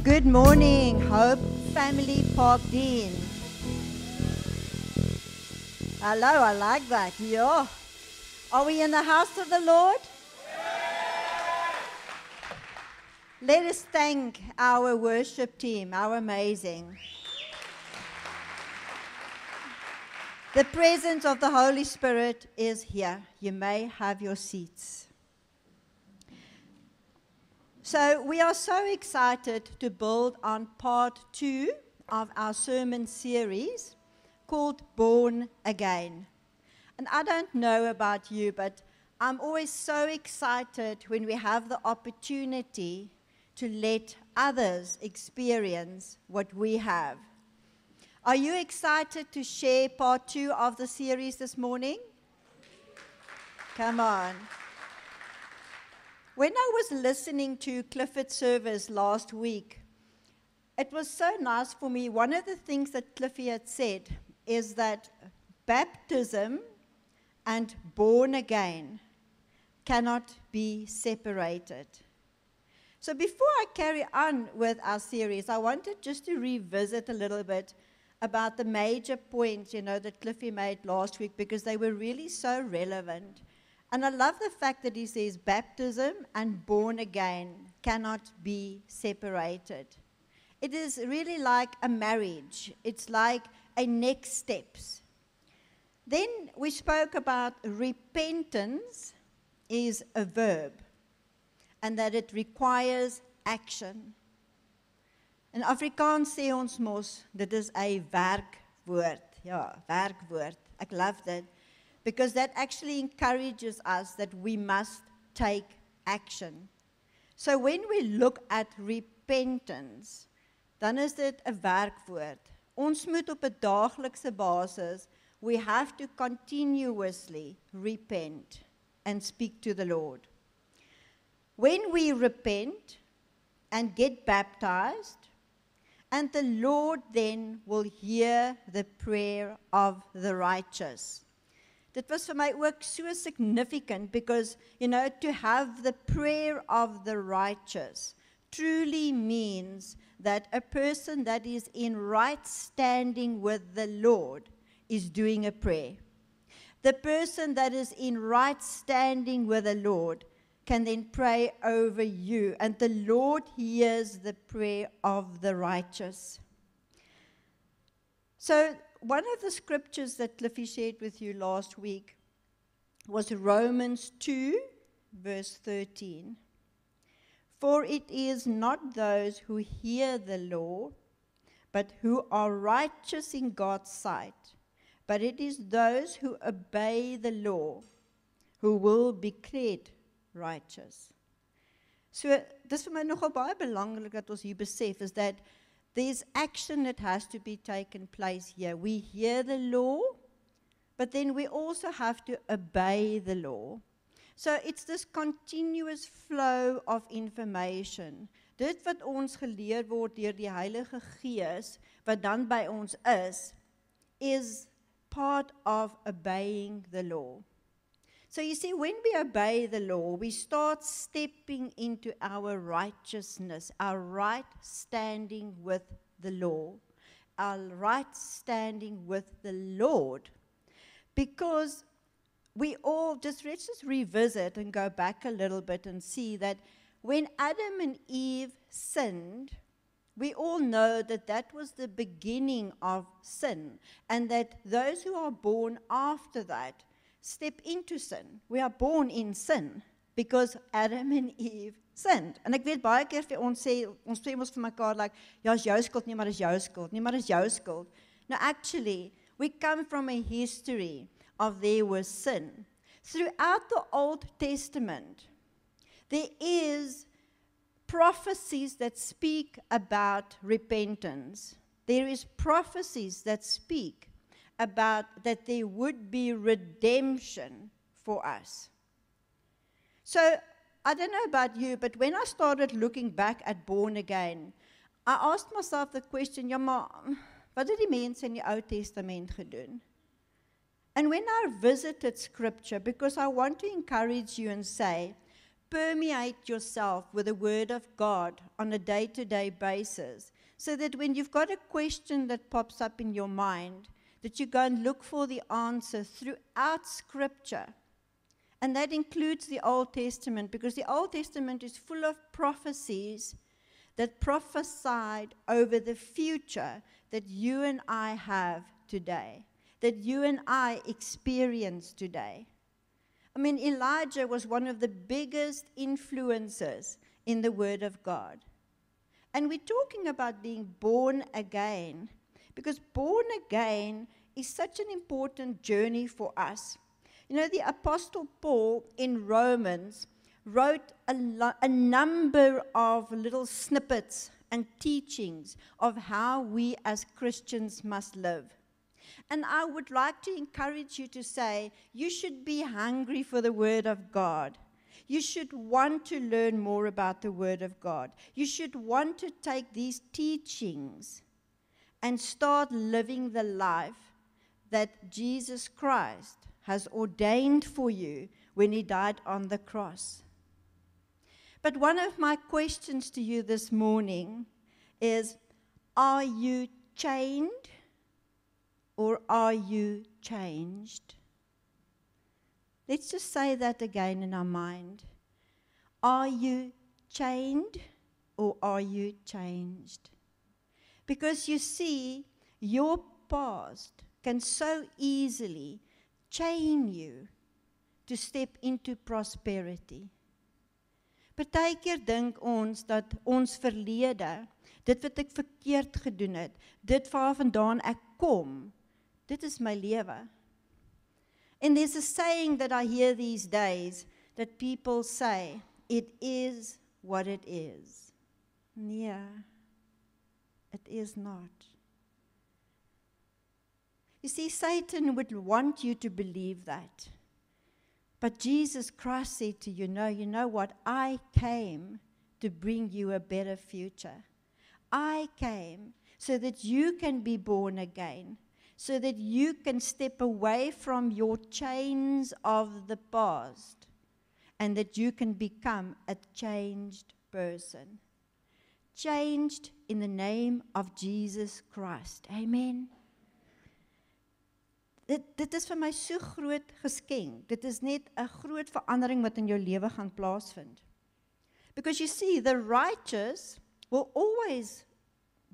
Good morning, Hope Family Park Dean. Hello, I like that. Yeah. Are we in the house of the Lord? Let us thank our worship team, our amazing. The presence of the Holy Spirit is here. You may have your seats. So we are so excited to build on part 2 of our sermon series called Born Again. And I don't know about you, but I'm always so excited when we have the opportunity to let others experience what we have. Are you excited to share part 2 of the series this morning? Come on. When I was listening to Clifford's service last week, it was so nice for me. One of the things that Cliffy had said is that baptism and born again cannot be separated. So before I carry on with our series, I wanted just to revisit a little bit about the major points, that Cliffy made last week, because they were really so relevant. And I love the fact that he says baptism and born again cannot be separated. It is really like a marriage. It's like a next steps. Then we spoke about repentance is a verb and that it requires action. In Afrikaans sê ons mos, dit is 'n werkwoord. Ja, werkwoord. Ek love that. Because that actually encourages us that we must take action. So when we look at repentance, dan is dit 'n werkwoord. Ons moet op 'n daaglikse basis, we have to continuously repent and speak to the Lord. When we repent and get baptized, and the Lord then will hear the prayer of the righteous. Dit was vir my ook so significant because, to have the prayer of the righteous truly means that a person that is in right standing with the Lord is doing a prayer. The person that is in right standing with the Lord can then pray over you, and the Lord hears the prayer of the righteous. So, one of the scriptures that Cliffy shared with you last week was Romans 2, verse 13. For it is not those who hear the law, but who are righteous in God's sight, but it is those who obey the law who will be declared righteous. So, dis vir my nogal baie belangrik dat ons hier besef is that there's action that has to be taken place here. We hear the law, but then we also have to obey the law. So it's this continuous flow of information. Dit wat ons geleer word deur die Heilige Gees, wat dan by ons is part of obeying the law. So you see, when we obey the law, we start stepping into our righteousness, our right standing with the law, our right standing with the Lord. Because let's just revisit and go back a little bit and see that when Adam and Eve sinned, we all know that that was the beginning of sin, and that those who are born after that step into sin. We are born in sin because Adam and Eve sinned. En ek weet baie keer vir ons sê ons vir mekaar like, ja, is jou skuld, nie maar is jou skuld, nie maar is jou skuld. Now actually, we come from a history of there was sin. Throughout the Old Testament, there is prophecies that speak about repentance. There is prophecies that speak about that there would be redemption for us. So, I don't know about you, but when I started looking back at Born Again, I asked myself the question, ja maar, wat het die mense in die Ou Testament gedoen? And when I visited Scripture, because I want to encourage you and say, permeate yourself with the Word of God on a day-to-day basis, so that when you've got a question that pops up in your mind, that you go and look for the answer throughout Scripture. And that includes the Old Testament, because the Old Testament is full of prophecies that prophesied over the future that you and I have today, that you and I experience today. I mean, Elijah was one of the biggest influences in the Word of God. And we're talking about being born again, because born again is such an important journey for us. You know, the Apostle Paul in Romans wrote a number of little snippets and teachings of how we as Christians must live. And I would like to encourage you to say, you should be hungry for the Word of God. You should want to learn more about the Word of God. You should want to take these teachings and start living the life that Jesus Christ has ordained for you when He died on the cross. But one of my questions to you this morning is, are you chained or are you changed? Let's just say that again in our mind. Are you chained or are you changed? Because you see, your past can so easily chain you to step into prosperity. Partykeer dink ons dat ons verlede, dit wat ek verkeerd gedoen het, dit waarvandaan ek kom, dit is my lewe. And there's a saying that I hear these days that people say, it is what it is. Nee, it is not. You see, Satan would want you to believe that. But Jesus Christ said to you, no, you know what? I came to bring you a better future. I came so that you can be born again, so that you can step away from your chains of the past, and that you can become a changed person. Changed in the name of Jesus Christ. Amen. Dit is vir my so groot geskenk. Dit is net 'n groot verandering wat in jou lewe gaan plaasvind. Because you see, the righteous will always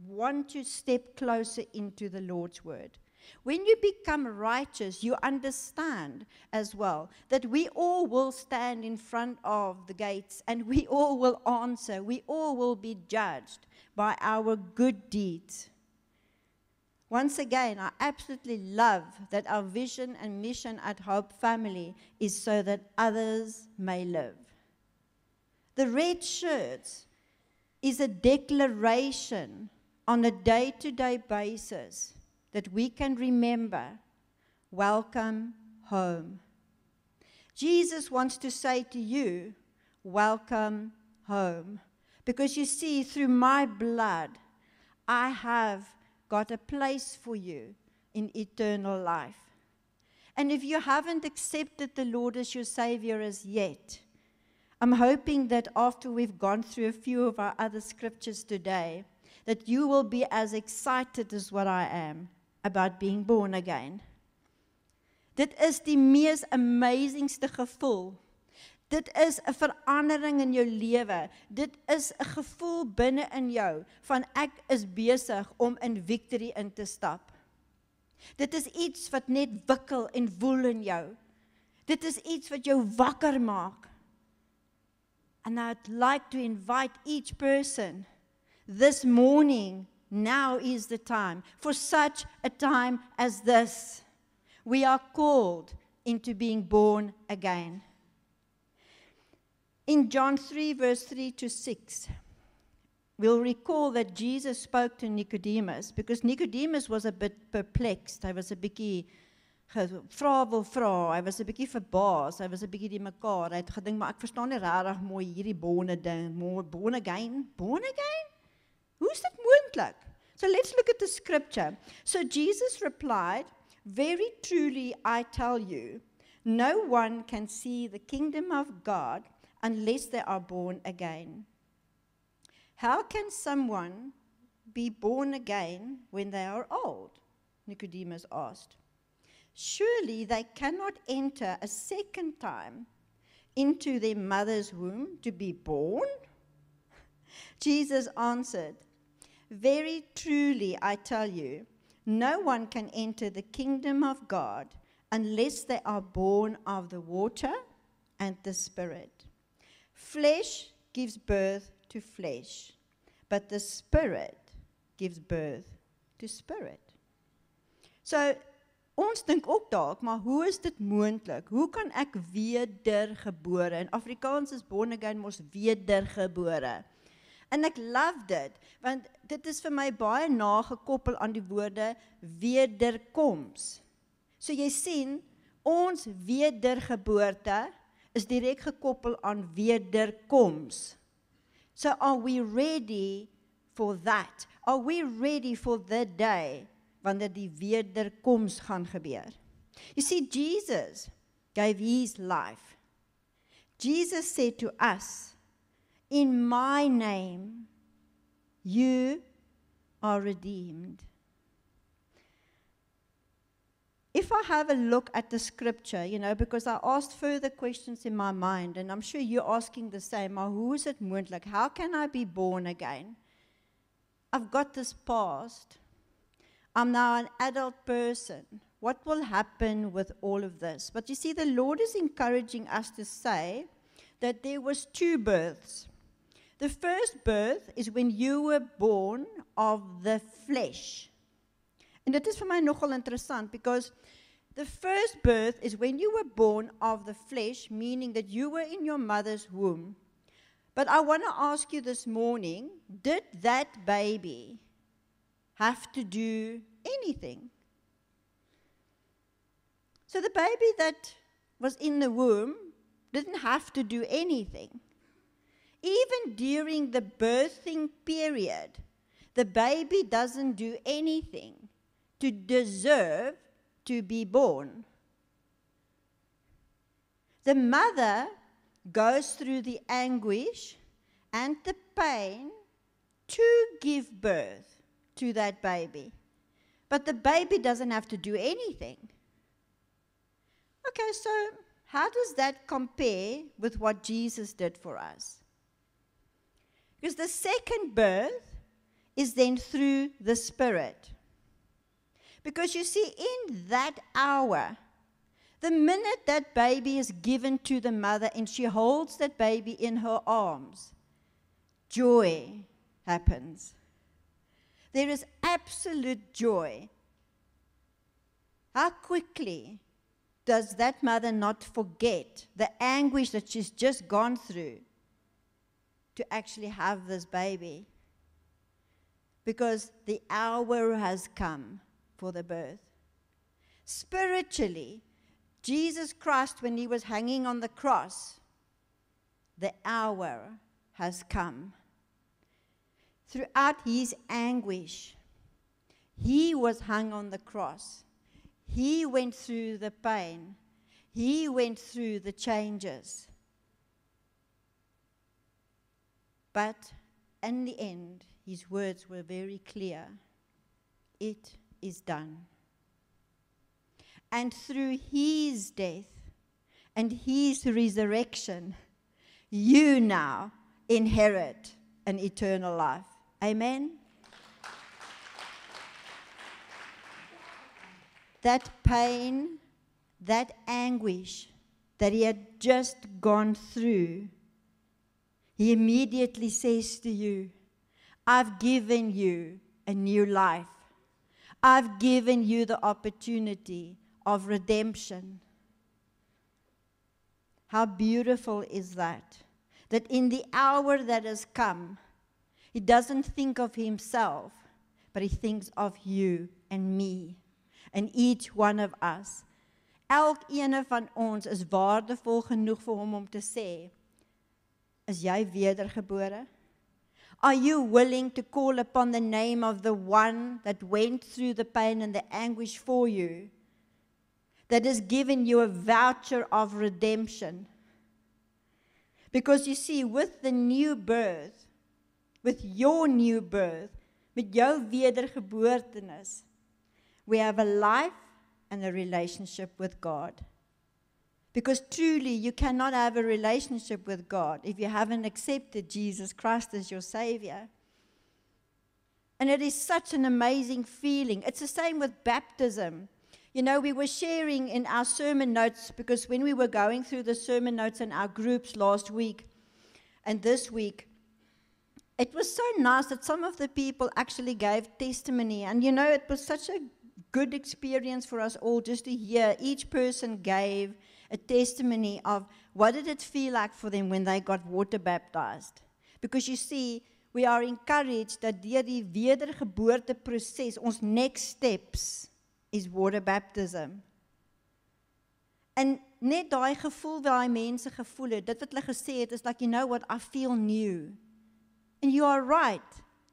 want to step closer into the Lord's word. When you become righteous, you understand as well that we all will stand in front of the gates and we all will answer. We all will be judged by our good deeds. Once again, I absolutely love that our vision and mission at Hope Family is so that others may live. The red shirts is a declaration on a day-to-day basis that we can remember, welcome home. Jesus wants to say to you, welcome home. Because you see, through my blood, I have got a place for you in eternal life. And if you haven't accepted the Lord as your Savior as yet, I'm hoping that after we've gone through a few of our other scriptures today, that you will be as excited as what I am about being born again. Dit is die mees amazingste gevoel. Dit is 'n verandering in jou lewe. Dit is 'n gevoel binne in jou van ek is besig om in victory in te stap. Dit is iets wat net wikkel en woel in jou. Dit is iets wat jou wakker maak. And I'd like to invite each person this morning, now is the time, for such a time as this. We are called into being born again. In John 3, verse 3 to 6, we'll recall that Jesus spoke to Nicodemus, because Nicodemus was a bit perplexed. Hy was 'n bietjie vra, hy was 'n bietjie verbaas, hy was 'n bietjie die mekaar. Hy het gedink, maar ek verstaan nie regtig mooi hierdie born again? Born again? Hoe's dit moontlik? So let's look at the scripture. So Jesus replied, very truly I tell you, no one can see the kingdom of God unless they are born again. How can someone be born again when they are old? Nicodemus asked. Surely they cannot enter a second time into their mother's womb to be born? Jesus answered, very truly I tell you, no one can enter the kingdom of God unless they are born of the water and the Spirit. Flesh gives birth to flesh, but the Spirit gives birth to spirit. So, ons dink ook dalk, maar hoe is dit moontlik? Hoe kan ek wedergebore? In Afrikaans is born again mos wedergebore. En ek love dit, want dit is vir my baie nagekoppel aan die woorde wederkoms. So jy sien, ons wedergeboorte is direk gekoppel aan wederkoms. So are we ready for that? Are we ready for the day wanneer die wederkoms gaan gebeur? You see, Jesus gave his life. Jesus said to us, in my name, you are redeemed. If I have a look at the scripture, because I asked further questions in my mind, and I'm sure you're asking the same, who is it moontlik? How can I be born again? I've got this past. I'm now an adult person. What will happen with all of this? But you see, the Lord is encouraging us to say that there was two births. The first birth is when you were born of the flesh. And that is for me nogal interessant, because the first birth is when you were born of the flesh, meaning that you were in your mother's womb. But I want to ask you this morning, did that baby have to do anything? So the baby that was in the womb didn't have to do anything. Even during the birthing period, the baby doesn't do anything to deserve to be born. The mother goes through the anguish and the pain to give birth to that baby. But the baby doesn't have to do anything. Okay, so how does that compare with what Jesus did for us? Because the second birth is then through the Spirit. Because you see, in that hour, the minute that baby is given to the mother and she holds that baby in her arms, joy happens. There is absolute joy. How quickly does that mother not forget the anguish that she's just gone through to actually have this baby? Because the hour has come for the birth. Spiritually, Jesus Christ, when he was hanging on the cross, the hour has come. Throughout his anguish, he was hung on the cross. He went through the pain. He went through the changes. But in the end, his words were very clear. It is done. And through his death and his resurrection, you now inherit an eternal life. Amen? That pain, that anguish that he had just gone through, he immediately says to you, I've given you a new life. I've given you the opportunity of redemption. How beautiful is that? That in the hour that has come, he doesn't think of himself, but he thinks of you and me and each one of us. Elkene van ons is waardevol genoeg vir hom om te sê, is jy wedergebore? Are you willing to call upon the name of the one that went through the pain and the anguish for you, that has given you a voucher of redemption? Because you see, with the new birth, with your new birth, met jou wedergeboortenis, we have a life and a relationship with God. Because truly, you cannot have a relationship with God if you haven't accepted Jesus Christ as your Savior. And it is such an amazing feeling. It's the same with baptism. You know, we were sharing in our sermon notes, because when we were going through the sermon notes in our groups last week and this week, it was so nice that some of the people actually gave testimony. And you know, it was such a good experience for us all just to hear. Each person gave a testimony of what did it feel like for them when they got water baptized. Because you see, we are encouraged that deur die wedergeboorteproses, ons next steps is water baptism. En net daai gevoel wat daai mense gevoel het, dit wat hulle gesê het, is like, you know what, I feel new. And you are right.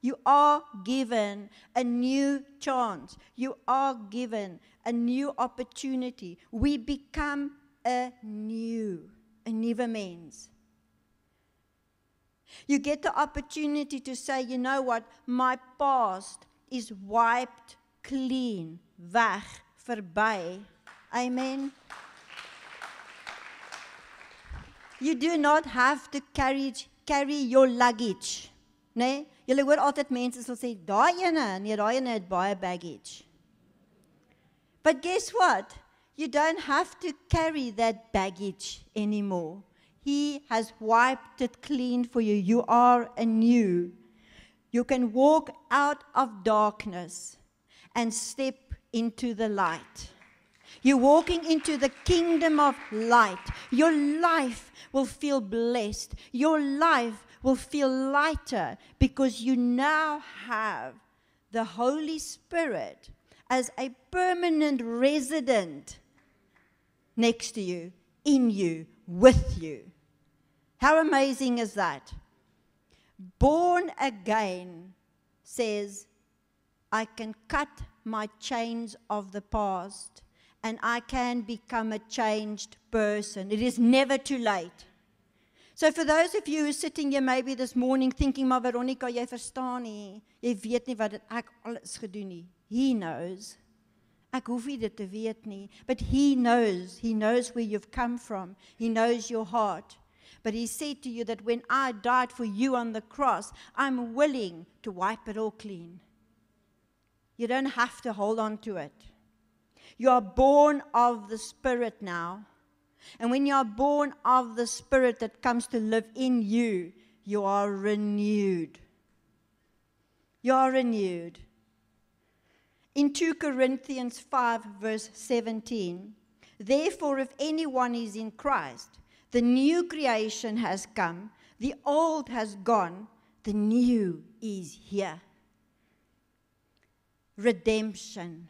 You are given a new chance. You are given a new opportunity. We become a nuwe mens. You get the opportunity to say, you know what, my past is wiped clean, weg, verby. Amen. You do not have to carry your luggage. Nee, julle hoor altyd mense sal sê, daai ene het baie baggage. But guess what? You don't have to carry that baggage anymore. He has wiped it clean for you. You are anew. You can walk out of darkness and step into the light. You're walking into the kingdom of light. Your life will feel blessed. Your life will feel lighter because you now have the Holy Spirit as a permanent resident next to you, in you, with you. How amazing is that? Born again says, I can cut my chains of the past and I can become a changed person. It is never too late. So for those of you who are sitting here maybe this morning thinking, maar Veronica, jy verstaan nie, jy weet nie wat ek alles gedoen nie. He knows. Ek hoef nie dit te weet nie. But He knows where you've come from. He knows your heart. But He said to you that when I died for you on the cross, I'm willing to wipe it all clean. You don't have to hold on to it. You are born of the Spirit now. And when you are born of the Spirit that comes to live in you, you are renewed. You are renewed. In 2 Corinthians 5 verse 17, therefore if anyone is in Christ, the new creation has come, the old has gone, the new is here. Redemption.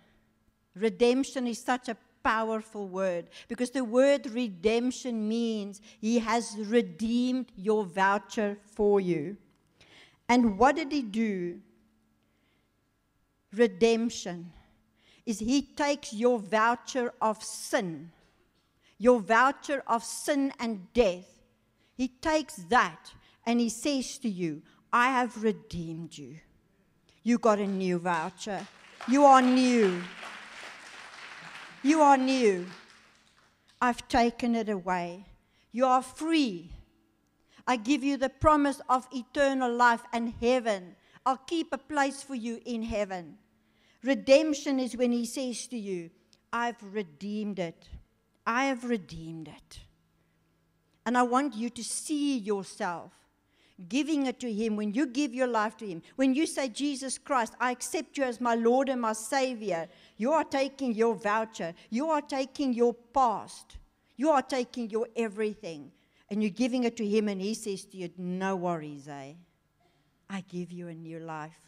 Redemption is such a powerful word because the word redemption means He has redeemed your voucher for you. And what did He do? Redemption is He takes your voucher of sin, your voucher of sin and death. He takes that and He says to you, I have redeemed you. You got a new voucher. You are new. You are new. I've taken it away. You are free. I give you the promise of eternal life and heaven. I'll keep a place for you in heaven. Redemption is when He says to you, I've redeemed it. I have redeemed it. And I want you to see yourself giving it to Him. When you give your life to Him, when you say, Jesus Christ, I accept you as my Lord and my Savior, you are taking your voucher. You are taking your past. You are taking your everything. And you're giving it to Him, and He says to you, no worries, I give you a new life.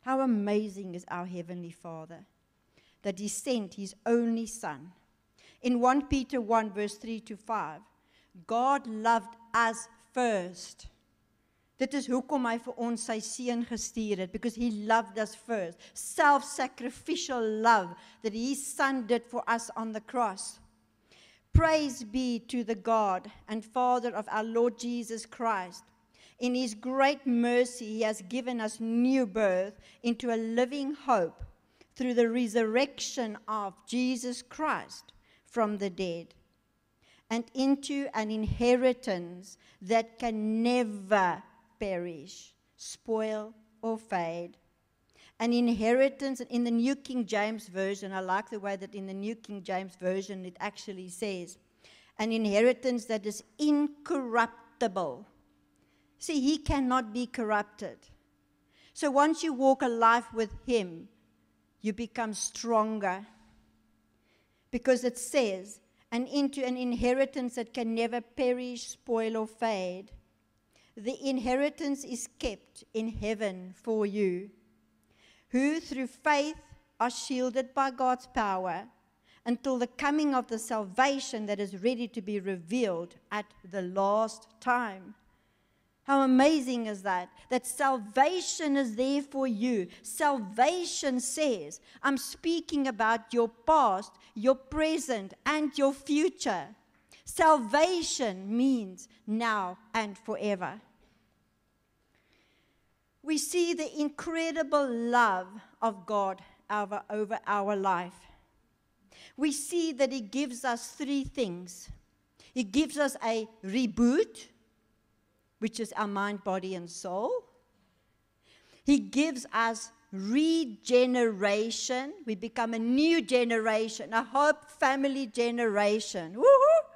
How amazing is our Heavenly Father that He sent His only Son. In 1 Peter 1 verse 3 to 5, God loved us first. Dit is hoekom Hy vir ons sy seun gestuur het, because He loved us first. Self-sacrificial love that His Son did for us on the cross. Praise be to the God and Father of our Lord Jesus Christ. In his great mercy, he has given us new birth into a living hope through the resurrection of Jesus Christ from the dead, and into an inheritance that can never perish, spoil, or fade. An inheritance, in the New King James Version, I like the way that in the New King James Version it actually says, an inheritance that is incorruptible. See, he cannot be corrupted. So once you walk a life with him, you become stronger. Because it says, and into an inheritance that can never perish, spoil, or fade. The inheritance is kept in heaven for you, who through faith are shielded by God's power until the coming of the salvation that is ready to be revealed at the last time. How amazing is that? That salvation is there for you. Salvation says, I'm speaking about your past, your present, and your future. Salvation means now and forever. We see the incredible love of God over our life. We see that he gives us three things. He gives us a reboot, which is our mind, body, and soul. He gives us regeneration. We become a new generation, a hope family generation. Woo-hoo!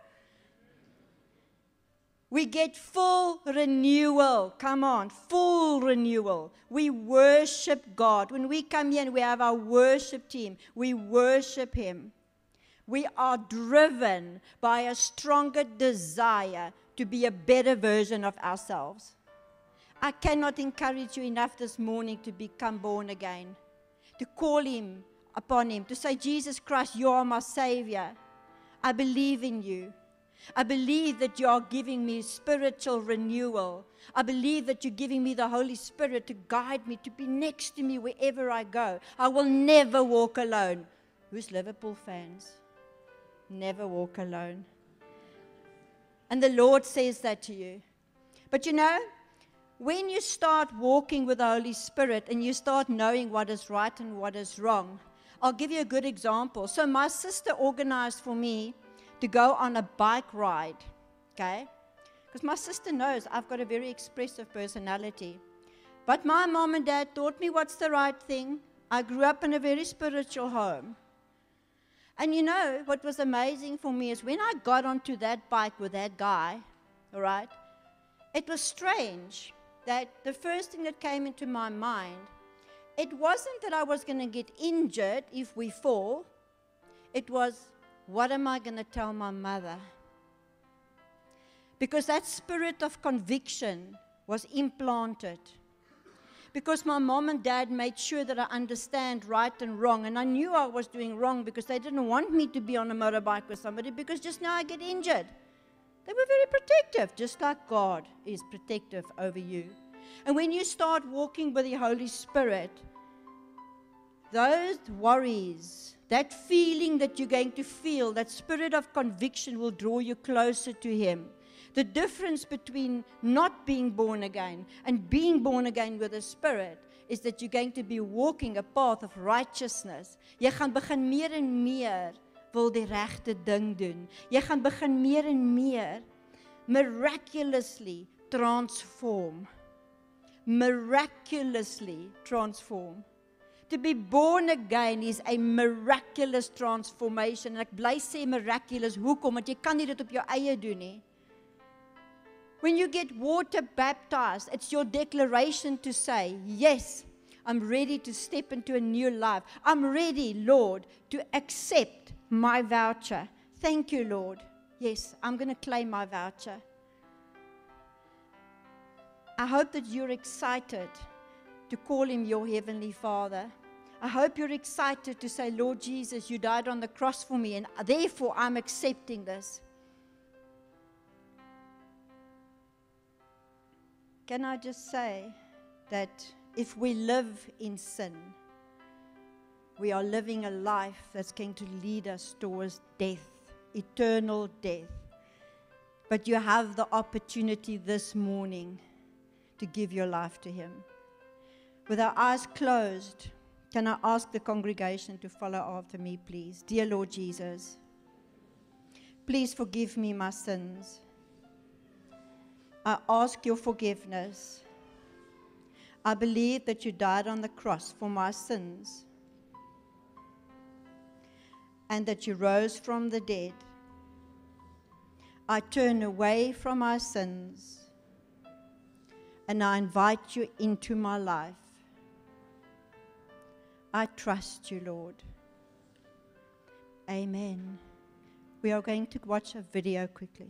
We get full renewal. Come on, full renewal. We worship God. When we come here and we have our worship team, we worship him. We are driven by a stronger desire to be a better version of ourselves. I cannot encourage you enough this morning to become born again, to call him upon him, to say, Jesus Christ, you are my Savior. I believe in you. I believe that you are giving me spiritual renewal. I believe that you're giving me the Holy Spirit to guide me, to be next to me wherever I go. I will never walk alone. Who's Liverpool fans? Never walk alone. And the Lord says that to you. But you know, when you start walking with the Holy Spirit and you start knowing what is right and what is wrong, I'll give you a good example. So my sister organized for me to go on a bike ride, okay? Because my sister knows I've got a very expressive personality. But my mom and dad taught me what's the right thing. I grew up in a very spiritual home. And you know, what was amazing for me is when I got onto that bike with that guy, all right, it was strange that the first thing that came into my mind, it wasn't that I was going to get injured if we fall. It was, what am I going to tell my mother? Because that spirit of conviction was implanted. Because my mom and dad made sure that I understand right and wrong. And I knew I was doing wrong because they didn't want me to be on a motorbike with somebody because just now I get injured. They were very protective, just like God is protective over you. And when you start walking with the Holy Spirit, those worries, that feeling that you're going to feel, that spirit of conviction will draw you closer to him. The difference between not being born again and being born again with the Spirit is that you're going to be walking a path of righteousness. Jy gaan begin meer en meer wil die regte ding doen. Jy gaan begin meer en meer miraculously transform. Miraculously transform. To be born again is a miraculous transformation. En ek bly sê miraculous, hoekom? Want jy kan nie dit op jou eie doen nie. When you get water baptized, it's your declaration to say, yes, I'm ready to step into a new life. I'm ready, Lord, to accept my voucher. Thank you, Lord. Yes, I'm going to claim my voucher. I hope that you're excited to call him your Heavenly Father. I hope you're excited to say, Lord Jesus, you died on the cross for me, and therefore I'm accepting this. Can I just say that if we live in sin, we are living a life that's going to lead us towards death. eternal death. But you have the opportunity this morning to give your life to Him. With our eyes closed, can I ask the congregation to follow after me, please? Dear Lord Jesus, please forgive me my sins. I ask your forgiveness. I believe that you died on the cross for my sins and that you rose from the dead. I turn away from my sins and I invite you into my life. I trust you, Lord. Amen. We are going to watch a video quickly.